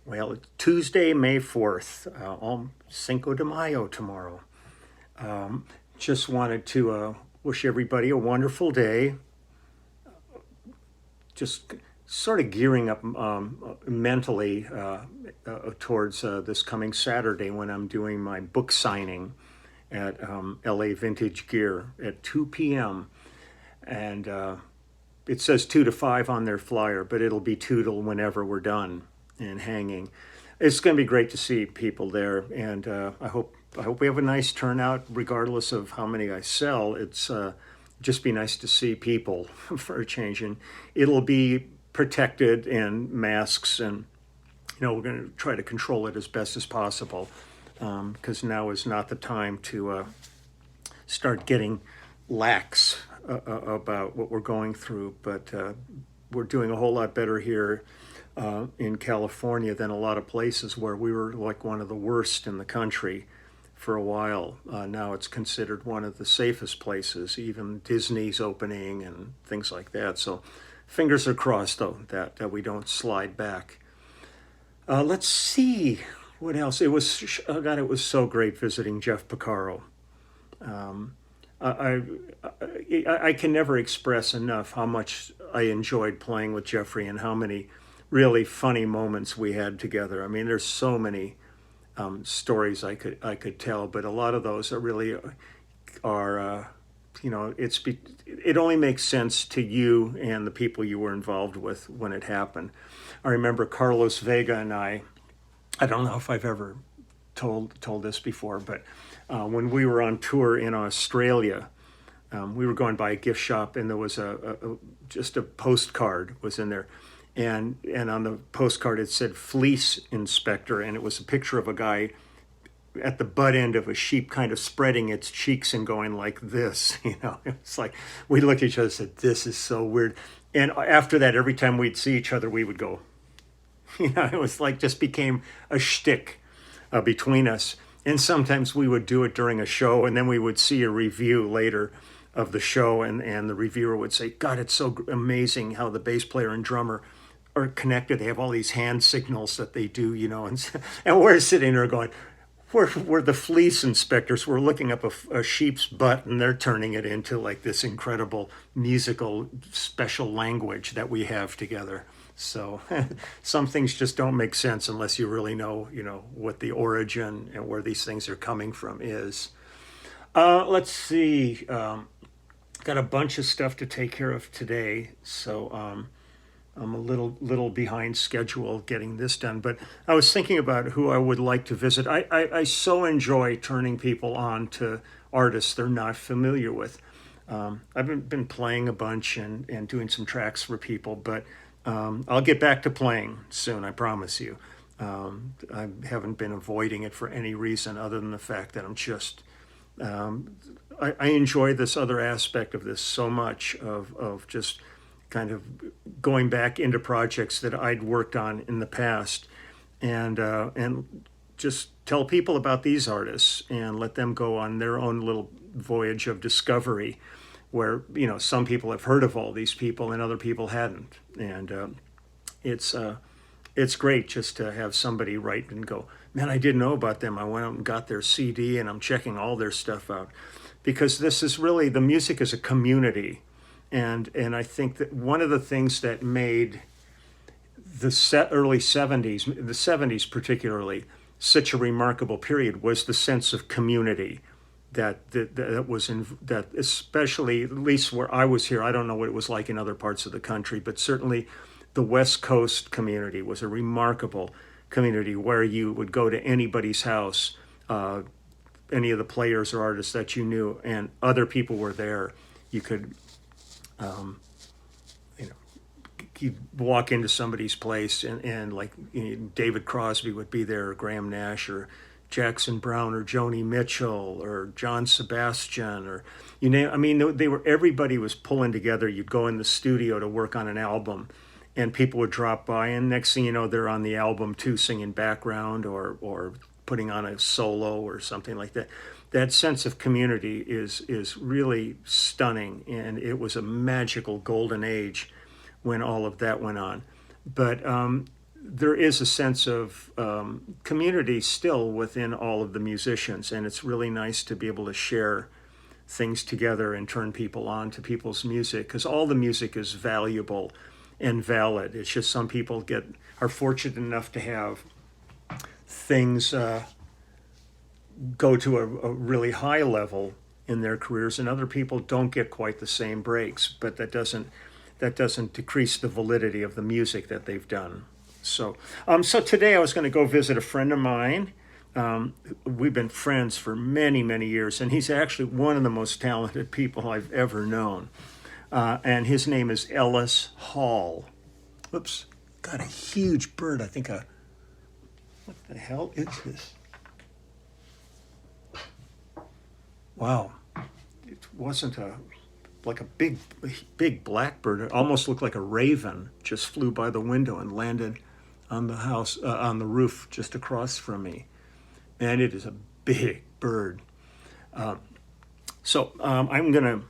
Well, it's Tuesday, May 4th, Cinco de Mayo tomorrow. Um, just wanted to wish everybody a wonderful day. Just sort of gearing up mentally towards this coming Saturday when I'm doing my book signing at LA Vintage Gear at 2 p.m. And it says 2 to 5 on their flyer, but it'll be 2 till whenever we're done and hanging. It's going to be great to see people there, and I hope we have a nice turnout, regardless of how many I sell. It's just be nice to see people for a change, and it'll be protected and masks, and we're going to try to control it as best as possible, because now is not the time to start getting lax about what we're going through. But we're doing a whole lot better here in California than a lot of places where we were like one of the worst in the country for a while. Now it's considered one of the safest places. Even Disney's opening and things like that. So fingers are crossed, though, that we don't slide back. Let's see what else. God, it was so great visiting Jeff Porcaro. Um, I, I can never express enough how much I enjoyed playing with Jeffrey and how many really funny moments we had together. I mean, there's so many stories I could tell, but a lot of those are really are it only makes sense to you and the people you were involved with when it happened. I remember Carlos Vega and I don't know if I've ever told this before, but when we were on tour in Australia, we were going by a gift shop, and there was just a postcard was in there, and on the postcard it said "Fleece Inspector," and it was a picture of a guy at the butt end of a sheep, kind of spreading its cheeks and going like this. It's like we looked at each other and said, "This is so weird." And after that, every time we'd see each other, we would go. It was like just became a shtick between us. And sometimes we would do it during a show, and then we would see a review later of the show, and the reviewer would say, "God, it's so amazing how the bass player and drummer are connected. They have all these hand signals that they do, and we're sitting there going, we're the fleece inspectors. We're looking up a sheep's butt, and they're turning it into like this incredible musical special language that we have together." So some things just don't make sense unless you really know, what the origin and where these things are coming from is. Let's see. Got a bunch of stuff to take care of today, so I'm a little behind schedule getting this done. But I was thinking about who I would like to visit. I so enjoy turning people on to artists they're not familiar with. I've been playing a bunch and doing some tracks for people, but I'll get back to playing soon, I promise you. I haven't been avoiding it for any reason other than the fact that I'm just I enjoy this other aspect of this so much of just kind of going back into projects that I'd worked on in the past, and just tell people about these artists and let them go on their own little voyage of discovery, where some people have heard of all these people and other people hadn't, and it's it's great just to have somebody write and go, "Man, I didn't know about them. I went out and got their CD, and I'm checking all their stuff out," because this is really the music is a community, and I think that one of the things that made the early '70s, the '70s particularly, such a remarkable period was the sense of community that was in that, especially at least where I was here. I don't know what it was like in other parts of the country, but certainly the West Coast community was a remarkable community where you would go to anybody's house, any of the players or artists that you knew, and other people were there. You could, um, you know, you'd walk into somebody's place, and like David Crosby would be there, or Graham Nash, or Jackson Brown, or Joni Mitchell, or John Sebastian, or you name. I mean, they were everybody was pulling together. You'd go in the studio to work on an album, and people would drop by, and next thing you know, they're on the album too, singing background or putting on a solo or something like that. That sense of community is really stunning, and it was a magical golden age when all of that went on. But there is a sense of community still within all of the musicians, and it's really nice to be able to share things together and turn people on to people's music, because all the music is valuable and valid. It's just some people are fortunate enough to have things go to a really high level in their careers, and other people don't get quite the same breaks. But that doesn't decrease the validity of the music that they've done. So today I was going to go visit a friend of mine. We've been friends for many, many years, and he's actually one of the most talented people I've ever known. And his name is Ellis Hall. Oops, got a huge bird. I think what the hell is this? Wow, it wasn't like a big blackbird. It almost looked like a raven. Just flew by the window and landed on the house, on the roof just across from me. And it is a big bird. So I'm gonna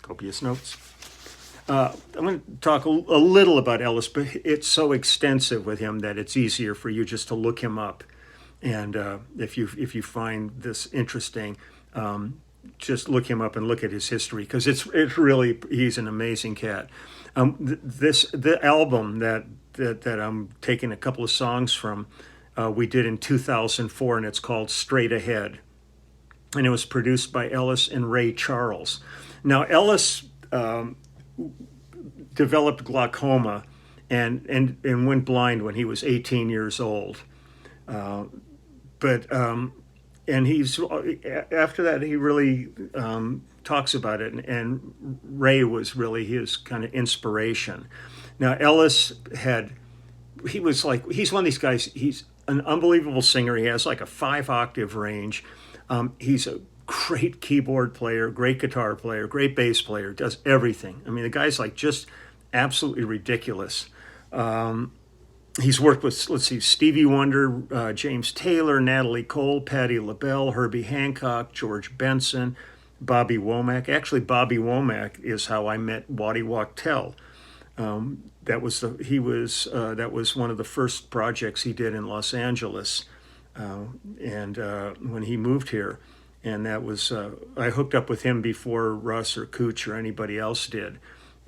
copious notes. I'm going to talk a little about Ellis, but it's so extensive with him that it's easier for you just to look him up. And if you find this interesting, just look him up and look at his history, because it's really, he's an amazing cat. The album that I'm taking a couple of songs from, we did in 2004, and it's called Straight Ahead, and it was produced by Ellis and Ray Charles. Now Ellis developed glaucoma and went blind when he was 18 years old. And he's after that he really talks about it, and Ray was really his kind of inspiration. Now Ellis he's one of these guys. He's an unbelievable singer. He has like a 5-octave range. He's a great keyboard player, great guitar player, great bass player, does everything. I mean, the guy's like just absolutely ridiculous. He's worked with, let's see, Stevie Wonder, James Taylor, Natalie Cole, Patti LaBelle, Herbie Hancock, George Benson, Bobby Womack. Actually, Bobby Womack is how I met Waddy Wachtel. That was one of the first projects he did in Los Angeles, and when he moved here. And that was, I hooked up with him before Russ or Cooch or anybody else did.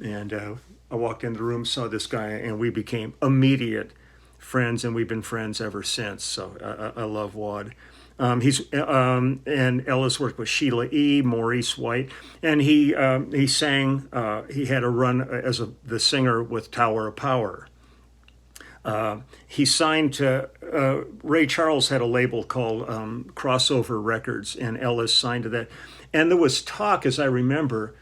And I walked in the room, saw this guy, and we became immediate friends, and we've been friends ever since. So I love Wad. And Ellis worked with Sheila E., Maurice White, and he sang, he had a run as the singer with Tower of Power. He signed to, Ray Charles had a label called Crossover Records, and Ellis signed to that. And there was talk, as I remember,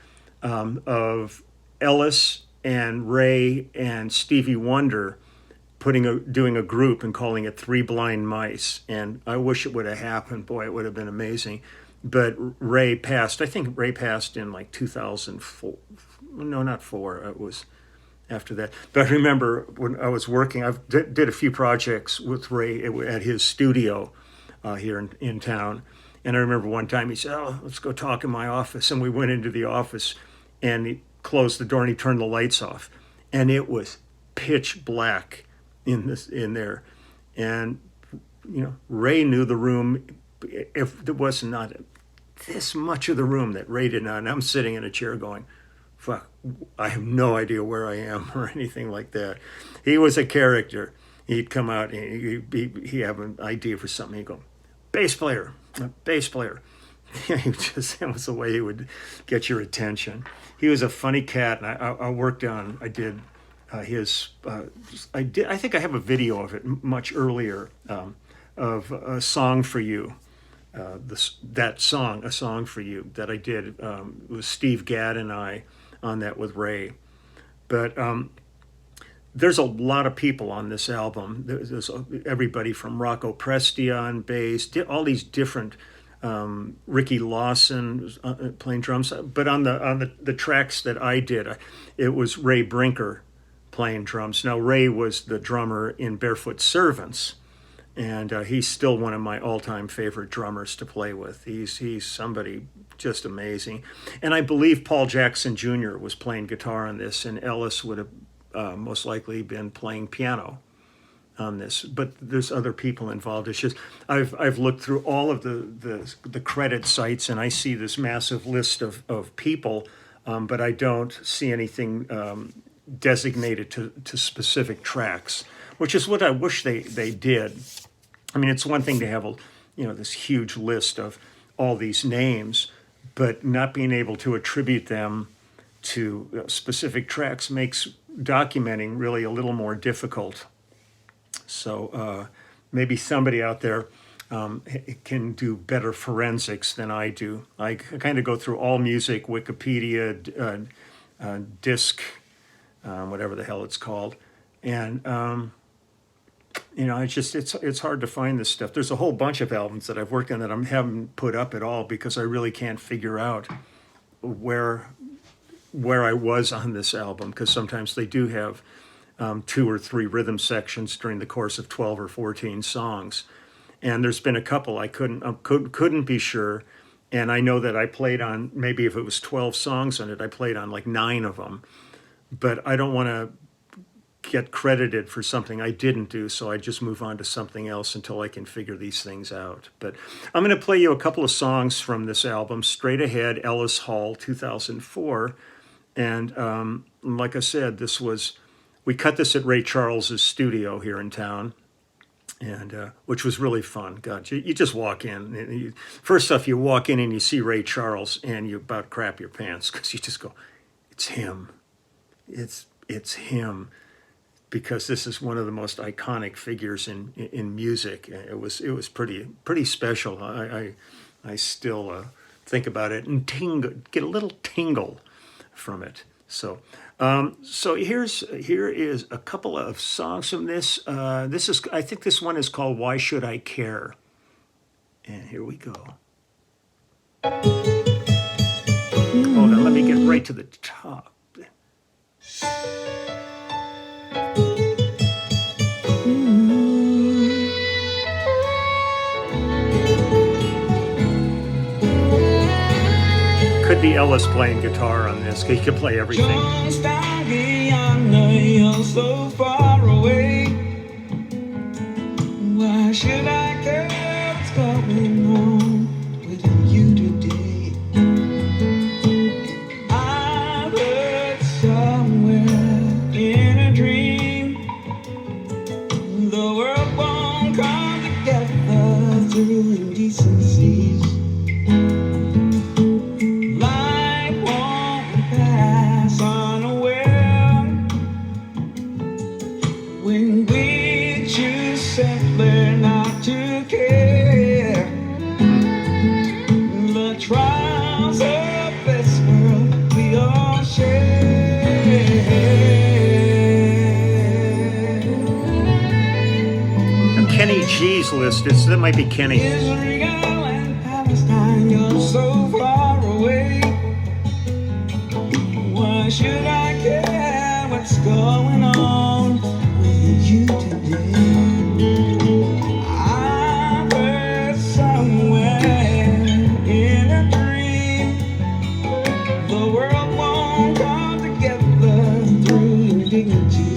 of Ellis and Ray and Stevie Wonder doing a group and calling it Three Blind Mice. And I wish it would have happened. Boy, it would have been amazing. But Ray passed. I think Ray passed in like 2004. No, not 4. It was after that. But I remember when I was working, I did a few projects with Ray at his studio here in town. And I remember one time he said, "Oh, let's go talk in my office." And we went into the office, and he closed the door and he turned the lights off. And it was pitch black in there. And, Ray knew the room. If there was not this much of the room that Ray did not. And I'm sitting in a chair going, fuck, I have no idea where I am or anything like that. He was a character. He'd come out and he'd have an idea for something. He'd go, bass player. That was the way he would get your attention. He was a funny cat, and I think I have a video of it much earlier, of A Song for You. A Song for You, that I did. It was Steve Gadd and I on that with Ray. But there's a lot of people on this album. There's everybody from Rocco Presti on bass, all these different, Ricky Lawson playing drums. But on the tracks that I did, it was Ray Brinker playing drums. Now, Ray was the drummer in Barefoot Servants, and he's still one of my all-time favorite drummers to play with. He's somebody just amazing. And I believe Paul Jackson Jr. was playing guitar on this, and Ellis would have most likely been playing piano on this, but there's other people involved. It's just I've looked through all of the credit sites, and I see this massive list of people, but I don't see anything designated to specific tracks, which is what I wish they did. I mean, it's one thing to have this huge list of all these names, but not being able to attribute them to specific tracks makes documenting really a little more difficult. So maybe somebody out there can do better forensics than I do. I kind of go through all music, Wikipedia, disc, whatever the hell it's called, and it's hard to find this stuff. There's a whole bunch of albums that I've worked on that I haven't put up at all because I really can't figure out where I was on this album, because sometimes they do have 2 or 3 rhythm sections during the course of 12 or 14 songs. And there's been a couple I couldn't be sure. And I know that I played on, maybe if it was 12 songs on it, I played on like 9 of them. But I don't want to get credited for something I didn't do, so I just move on to something else until I can figure these things out. But I'm going to play you a couple of songs from this album, Straight Ahead, Ellis Hall, 2004. And like I said, we cut this at Ray Charles's studio here in town, and which was really fun. God, you just walk in. First off, you walk in and you see Ray Charles, and you about crap your pants because you just go, "It's him, it's him," because this is one of the most iconic figures in music. It was pretty special. I still think about it and get a little tingle from it. So here is a couple of songs from this. I think this one is called "Why Should I Care?" And here we go. Hold on, let me get right to the top. Could be Ellis playing guitar on this. He could play everything. Just I know you're so far away. Why should I care what's going on with you today? I heard somewhere in a dream the world won't come together through indecencies. Kenny G's list. That might be Kenny. Israel and Palestine, you're so far away. Why should I care what's going on with you today? I've heard somewhere in a dream the world won't come together through indignities.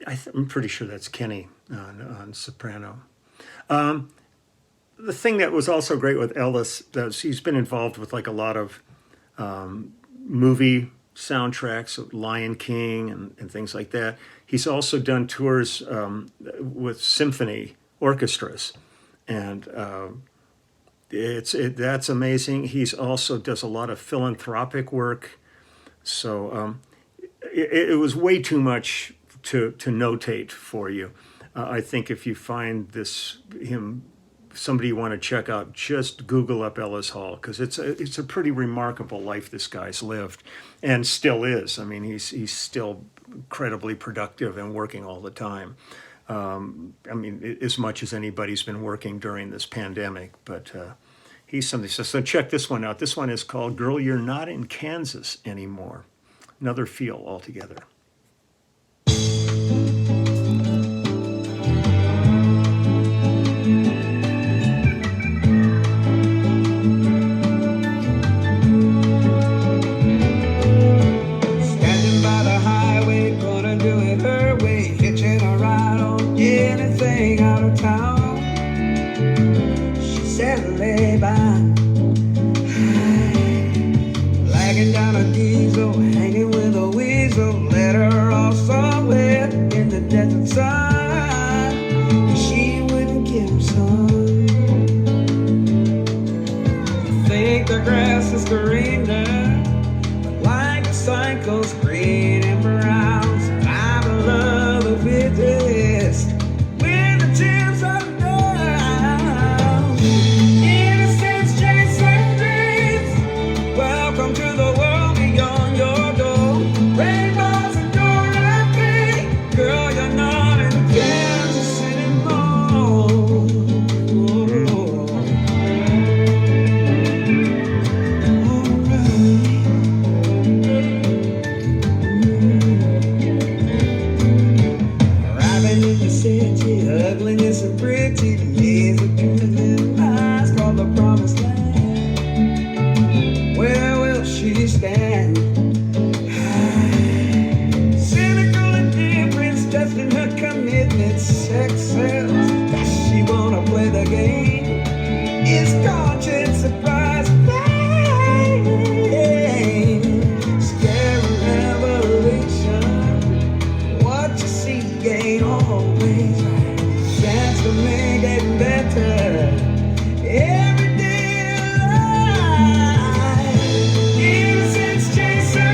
I'm pretty sure that's Kenny on soprano. The thing that was also great with Ellis is he's been involved with like a lot of movie soundtracks, Lion King and things like that. He's also done tours with symphony orchestras, and that's amazing. He's also does a lot of philanthropic work. So it was way too much to notate for you. I think if you find somebody you want to check out, just Google up Ellis Hall, because it's a pretty remarkable life this guy's lived, and still is. I mean, he's still incredibly productive and working all the time. I mean, as much as anybody's been working during this pandemic, but he's something. So check this one out. This one is called "Girl, You're Not in Kansas Anymore." Another feel altogether. Every day alive, innocence chasing.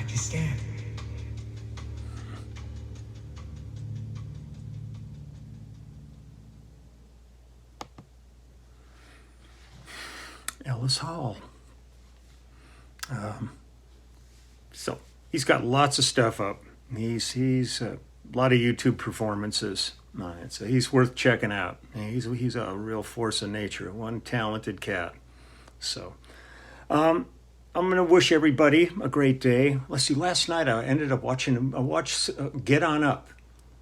Aren't you scared? Ellis Hall. So he's got lots of stuff up. He's a lot of YouTube performances on it, so he's worth checking out. He's a real force of nature, one talented cat. So I'm gonna wish everybody a great day. Let's see. Last night I ended up watching Get On Up,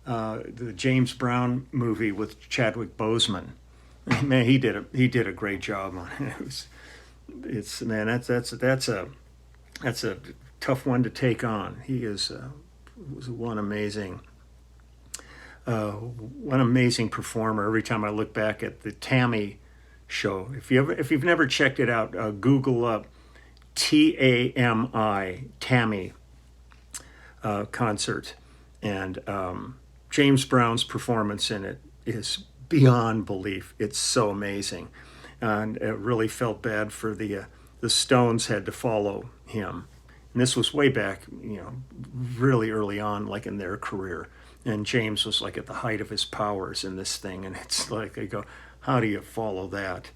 the James Brown movie with Chadwick Boseman. Man, he did a great job on it. That's a tough one to take on. He was one amazing performer. Every time I look back at the Tammy show, if you've never checked it out, Google up Tammy concert, and James Brown's performance in it is beyond belief. It's so amazing, and it really felt bad for the Stones had to follow him. And this was way back, really early on, like in their career. And James was like at the height of his powers in this thing. And it's like, I go, how do you follow that?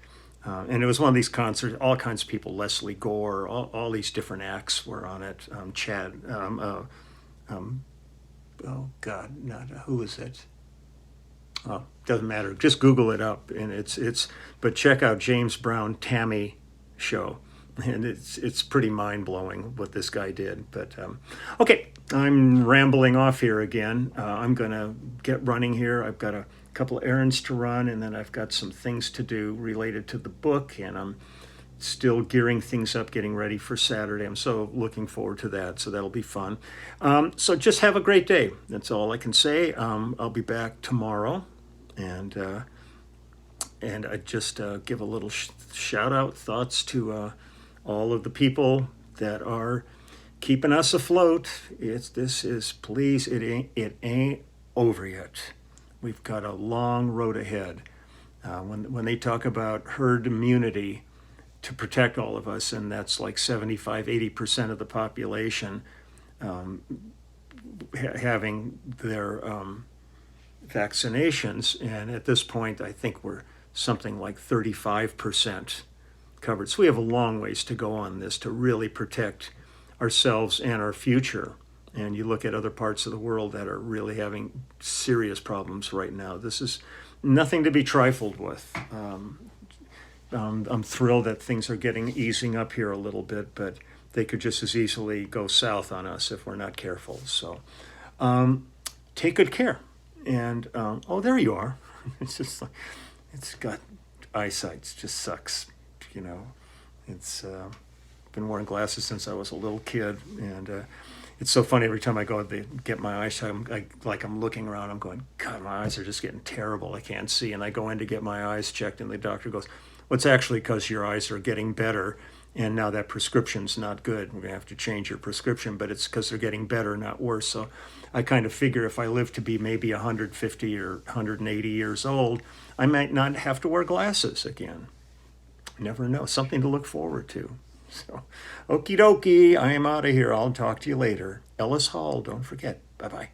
And it was one of these concerts, all kinds of people, Leslie Gore, all these different acts were on it. Oh God, who is it? Oh, doesn't matter. Just Google it up, and but check out James Brown Tammy show, and it's pretty mind blowing what this guy did. But okay, I'm rambling off here again. I'm gonna get running here. I've got a couple of errands to run, and then I've got some things to do related to the book, and I'm still gearing things up, getting ready for Saturday. I'm so looking forward to that, so that'll be fun. So just have a great day. That's all I can say. I'll be back tomorrow, and I just give a little shout out, thoughts to all of the people that are keeping us afloat. Please, it ain't over yet. We've got a long road ahead. When they talk about herd immunity to protect all of us, and that's like 75-80% of the population having their vaccinations, and at this point I think we're something like 35% covered. So we have a long ways to go on this to really protect ourselves and our future. And you look at other parts of the world that are really having serious problems right now. This is nothing to be trifled with. I'm thrilled that things are easing up here a little bit, but they could just as easily go south on us if we're not careful. So take good care. And oh, there you are. It's just like, it's got eyesight. It just sucks. It's been wearing glasses since I was a little kid, and it's so funny every time I go to get my eyesight. I'm looking around. I'm going, God, my eyes are just getting terrible. I can't see. And I go in to get my eyes checked, and the doctor goes, well, it's actually because your eyes are getting better, and now that prescription's not good. We're going to have to change your prescription, but it's because they're getting better, not worse. So I kind of figure if I live to be maybe 150 or 180 years old, I might not have to wear glasses again. Never know. Something to look forward to. So, okie dokie, I am out of here. I'll talk to you later. Ellis Hall, don't forget. Bye-bye.